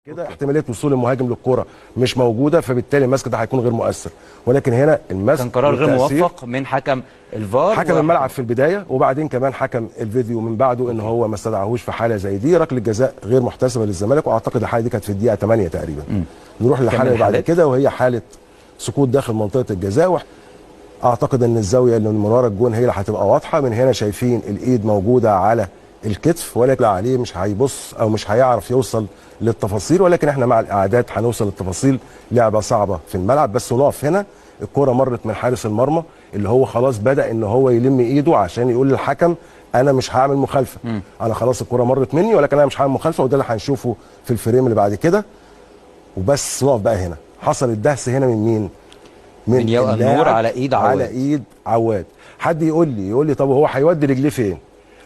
كده احتماليه وصول المهاجم للكره مش موجوده، فبالتالي المسك ده هيكون غير مؤثر. ولكن هنا المسك كان قرار غير موفق من حكم الفار، حكم الملعب في البدايه، وبعدين كمان حكم الفيديو من بعده ان هو ما استدعاهوش في حاله زي دي. ركله جزاء غير محتسبه للزمالك، واعتقد الحاله دي كانت في الدقيقه 8 تقريبا. نروح للحاله اللي بعد كده وهي حاله سقوط داخل منطقه الجزاء. اعتقد ان الزاويه اللي من ورا الجون هي اللي هتبقى واضحه. من هنا شايفين الايد موجوده على الكتف، ولكن عليه مش هيبص او مش هيعرف يوصل للتفاصيل، ولكن احنا مع الاعداد هنوصل للتفاصيل. لعبه صعبه في الملعب، بس نقف هنا. الكره مرت من حارس المرمى اللي هو خلاص بدا ان هو يلم ايده عشان يقول للحكم انا مش هعمل مخالفه. انا خلاص الكره مرت مني، ولكن انا مش هعمل مخالفه، وده اللي هنشوفه في الفريم اللي بعد كده. وبس نقف بقى هنا. حصل الدهس هنا من مين؟ من يوقف النور على ايد عواد. على ايد عواد. حد يقول لي طب هو هيودي رجليه فين؟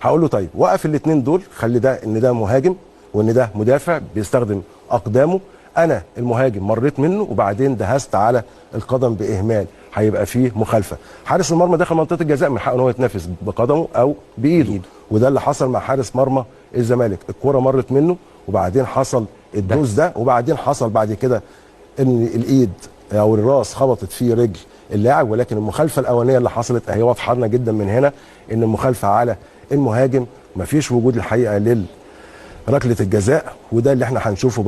هقول له طيب وقف الاثنين دول، خلي ده ان ده مهاجم وان ده مدافع بيستخدم اقدامه. انا المهاجم مريت منه وبعدين دهست على القدم باهمال، هيبقى فيه مخالفه. حارس المرمى داخل منطقه الجزاء من حقه ان هو يتنافس بقدمه او بايده، وده اللي حصل مع حارس مرمى الزمالك. الكره مرت منه وبعدين حصل الدوس ده، وبعدين حصل بعد كده ان الايد او الراس خبطت في رجل اللاعب. ولكن المخالفه الاولانيه اللي حصلت اهي واضحه لنا جدا من هنا ان المخالفه على المهاجم. مفيش وجود الحقيقه لركله الجزاء، وده اللي احنا هنشوفه برضه.